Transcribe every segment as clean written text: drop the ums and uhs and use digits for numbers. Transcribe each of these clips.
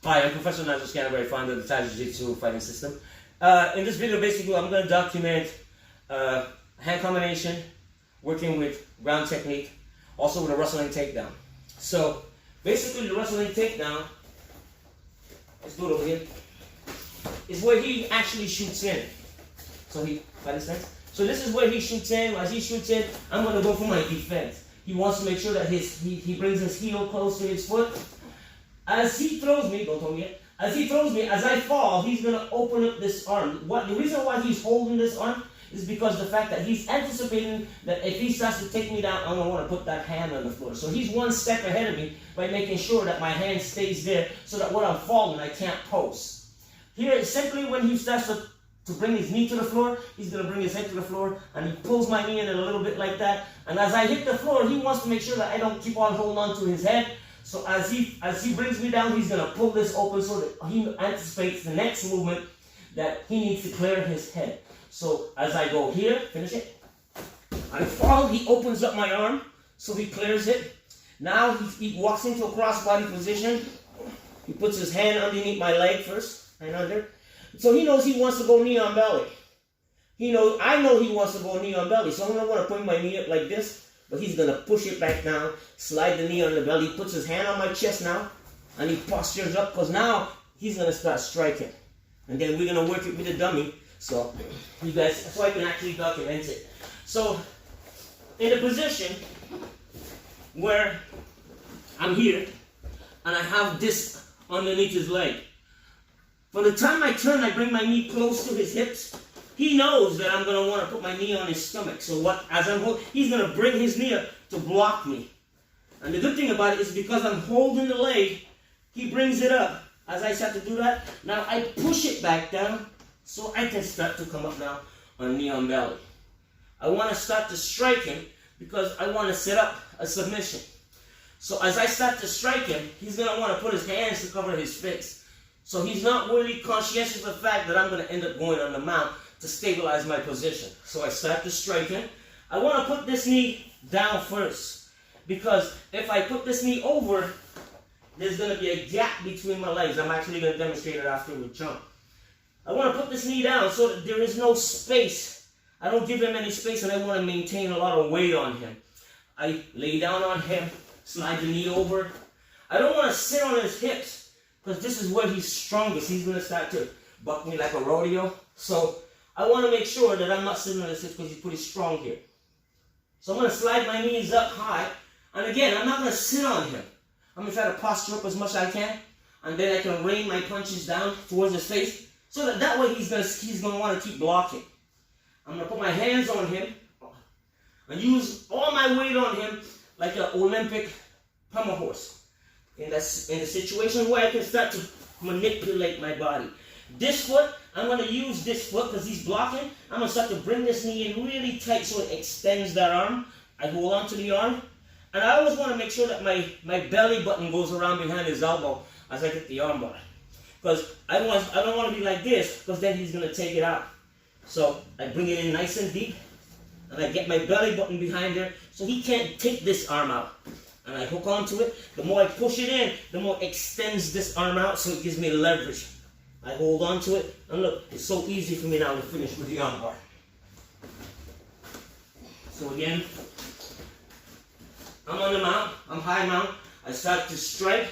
Hi, I'm Professor Scantlebury, founder of the Thaijujitsu fighting system. In this video, basically, I'm going to document hand combination, working with ground technique, also with a wrestling takedown. So, basically, the wrestling takedown, let's do it over here, is where he actually shoots in. So So this is where he shoots in. As he shoots in, I'm going to go for my defense. He wants to make sure that he brings his heel close to his foot. As he throws me, don't throw me yet. As he throws me, as I fall, he's going to open up this arm. The reason why he's holding this arm is because the fact that he's anticipating that if he starts to take me down, I'm going to want to put that hand on the floor. So he's one step ahead of me by making sure that my hand stays there so that when I'm falling, I can't post. Here, simply when he starts to bring his knee to the floor, he's going to bring his head to the floor, and he pulls my knee in a little bit like that. And as I hit the floor, he wants to make sure that I don't keep on holding on to his head. So as he brings me down, he's going to pull this open so that he anticipates the next movement that he needs to clear his head. So as I go here, finish it, I fall, he opens up my arm, so he clears it. Now he walks into a crossbody position. He puts his hand underneath my leg first, and under. So he knows he wants to go knee on belly. I know he wants to go knee on belly, so I'm going to want to put my knee up like this. But he's going to push it back down, slide the knee on the belly, puts his hand on my chest now, and he postures up, because now he's going to start striking. And then we're going to work it with the dummy, so I can actually document it. So, in a position where I'm here, and I have this underneath his leg. From the time I turn, I bring my knee close to his hips. He knows that I'm going to want to put my knee on his stomach. So he's going to bring his knee up to block me. And the good thing about it is because I'm holding the leg, he brings it up. As I start to do that, now I push it back down so I can start to come up now on knee on belly. I want to start to strike him because I want to set up a submission. So as I start to strike him, he's going to want to put his hands to cover his face. So he's not really conscientious of the fact that I'm going to end up going on the mount to stabilize my position. So I start to strike him. I want to put this knee down first, because if I put this knee over, there's going to be a gap between my legs. I'm actually going to demonstrate it after we jump. I want to put this knee down so that there is no space. I don't give him any space, and I want to maintain a lot of weight on him. I lay down on him, slide the knee over. I don't want to sit on his hips, because this is where he's strongest. He's going to start to buck me like a rodeo. So I want to make sure that I'm not sitting on his hips because he's pretty strong here. So I'm going to slide my knees up high. And again, I'm not going to sit on him. I'm going to try to posture up as much as I can. And then I can rain my punches down towards his face. So that way he's going to want to keep blocking. I'm going to put my hands on him. And use all my weight on him like an Olympic pommel horse. In the situation where I can start to manipulate my body. This foot, I'm going to use this foot because he's blocking. I'm going to start to bring this knee in really tight so it extends that arm. I hold on to the arm. And I always want to make sure that my belly button goes around behind his elbow as I hit the arm bar. Because I don't want to be like this, because then he's going to take it out. So I bring it in nice and deep. And I get my belly button behind there so he can't take this arm out. And I hook onto it. The more I push it in, the more it extends this arm out so it gives me leverage. I hold on to it, and look, it's so easy for me now to finish with the arm bar. So again, I'm on the mount, I'm high mount, I start to strike,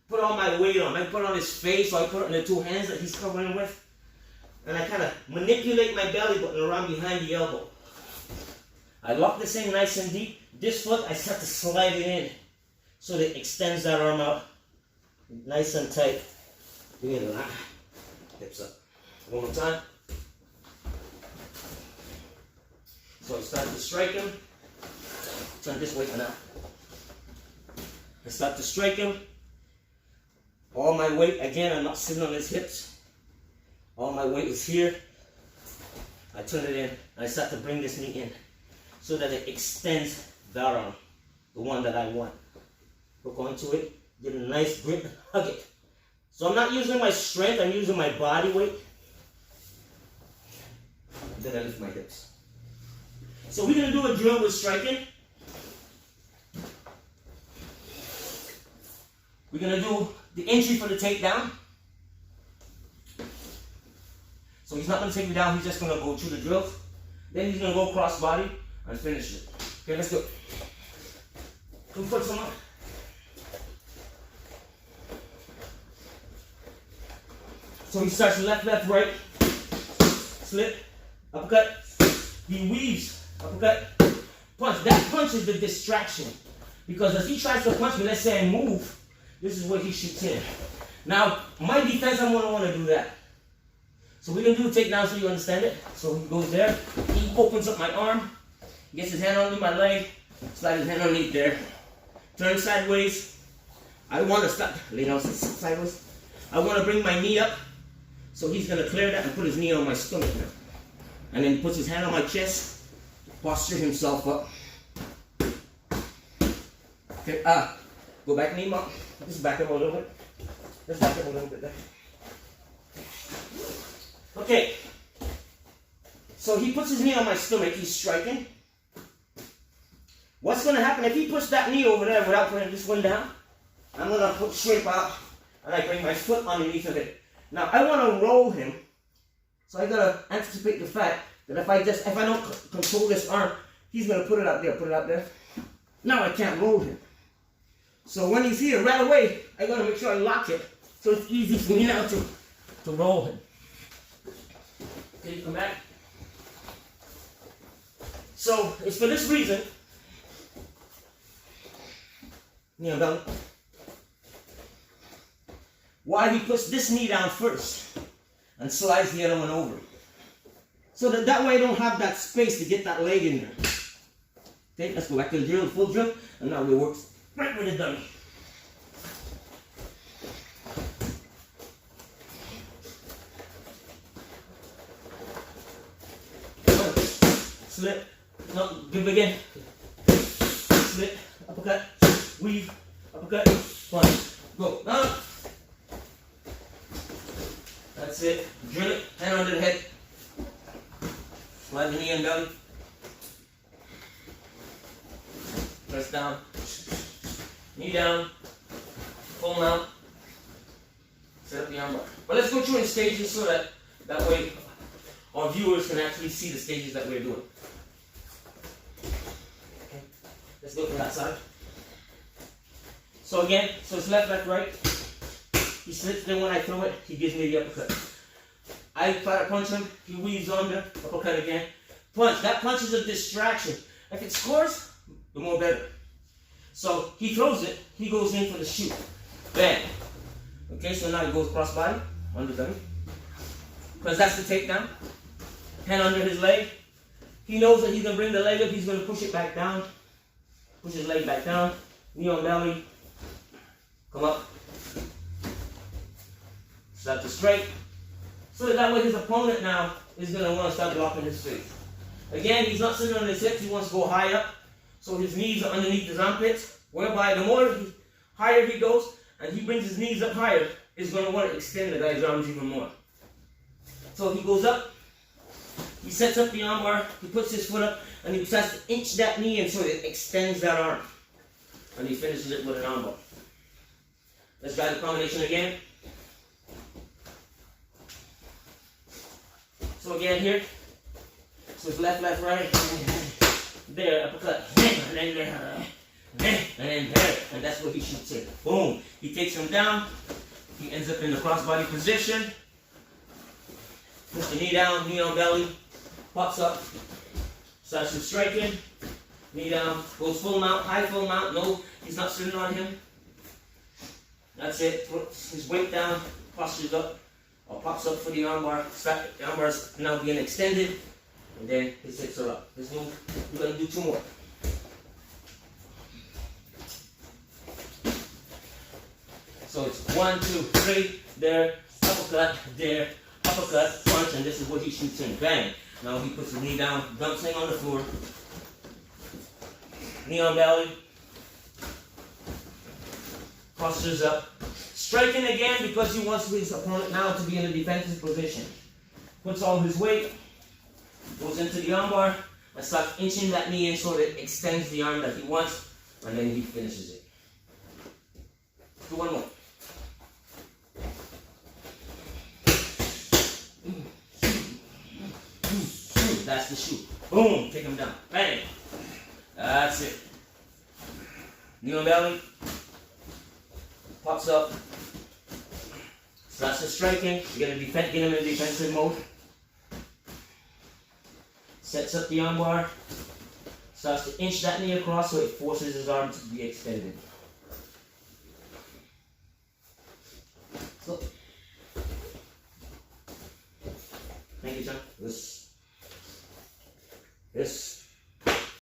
put all my weight on. I put on his face, or I put it in the two hands that he's covering with, and I kind of manipulate my belly button around behind the elbow. I lock this in nice and deep. This foot, I start to slide it in so that it extends that arm out nice and tight. Give me that. Hips up. One more time. So I start to strike him. Turn this way for now. I start to strike him. All my weight, again, I'm not sitting on his hips. All my weight is here. I turn it in, and I start to bring this knee in so that it extends that arm, the one that I want. Hook onto it, get a nice grip, hug it. So I'm not using my strength, I'm using my body weight. And then I lift my hips. So we're going to do a drill with striking. We're going to do the entry for the takedown. So he's not going to take you down, he's just going to go through the drills. Then he's going to go cross body and finish it. Okay, let's go. 2 foot some more. So he starts left, left, right, slip, uppercut. He weaves, uppercut, punch. That punch is the distraction. Because as he tries to punch me, let's say I move, this is where he shoots in. Now, my defense, I'm going to want to do that. So we're going to do the takedown so you understand it. So he goes there, he opens up my arm, gets his hand underneath my leg, slide his hand underneath there, turn sideways. I want to stop, lay down sideways. I want to bring my knee up. So he's going to clear that and put his knee on my stomach now. And then he puts his hand on my chest, posture himself up. Okay, go back, knee up. Just back up a little bit. Just back up a little bit there. Okay. So he puts his knee on my stomach, he's striking. What's going to happen if he puts that knee over there without putting this one down? I'm going to put straight out and I bring my foot underneath of it. Now I want to roll him, so I gotta anticipate the fact that if I don't control this arm, he's gonna put it out there, Now I can't roll him. So when he's here right away, I gotta make sure I lock it, so it's easy for me now to roll him. Okay, you come back. So it's for this reason. Knee on belly. Why he puts this knee down first and slides the other one over. So that way I don't have that space to get that leg in there. Okay, let's go back to the drill, full drill, and now we work right with the dummy. Slip, no, give again. Slip, uppercut, weave, uppercut, punch. Go, now. That's it. Drill it. Hand under the head. Slide the knee and belly. Press down. Knee down. Pull out. Set up the armbar. But let's go through in stages so that way our viewers can actually see the stages that we're doing. Okay. Let's go from that side. So again, so it's left, left, right. He slips, then when I throw it, he gives me the uppercut. I try to punch him, he weaves under, uppercut again. Punch, that punch is a distraction. If it scores, the more better. So he throws it, he goes in for the shoot. Bam. Okay, so now he goes cross body, under dummy. Because that's the takedown. Hand under his leg. He knows that he's going to bring the leg up, he's going to push it back down. Push his leg back down, knee on belly. Come up. Start to straight. So that way his opponent now is going to want to start blocking his face. Again, he's not sitting on his hips, he wants to go high up. So his knees are underneath his armpits. Whereby the more higher he goes and he brings his knees up higher, he's going to want to extend the guy's arms even more. So he goes up, he sets up the armbar, he puts his foot up, and he starts to inch that knee in so it extends that arm. And he finishes it with an armbar. Let's try the combination again. So again here, so it's left, left, right, there, uppercut, and then there, and then there, and that's where he shoots it. Boom. He takes him down, he ends up in the crossbody position, push the knee down, knee on belly, pops up, starts to strike in, knee down, goes full mount, high full mount, no, he's not sitting on him. That's it, puts his weight down, postures up, or pops up for the armbar. The armbar is now being extended, and then his hips are up. Let's move. We're going to do 2 more. So it's 1, 2, 3, there, uppercut, punch, and this is what he shoots in. Bang. Now he puts his knee down, dumps him on the floor, knee on belly, postures up. Striking again because he wants his opponent now to be in a defensive position. Puts all his weight, goes into the armbar, and starts inching that knee in so that it extends the arm that he wants, and then he finishes it. Do one more. That's the shoot. Boom, take him down. Bang. That's it. Knee on belly. Pops up. Starts to striking. You gotta get him in defensive mode. Sets up the arm bar. Starts to inch that knee across so it forces his arm to be extended. So. Thank you, John. This.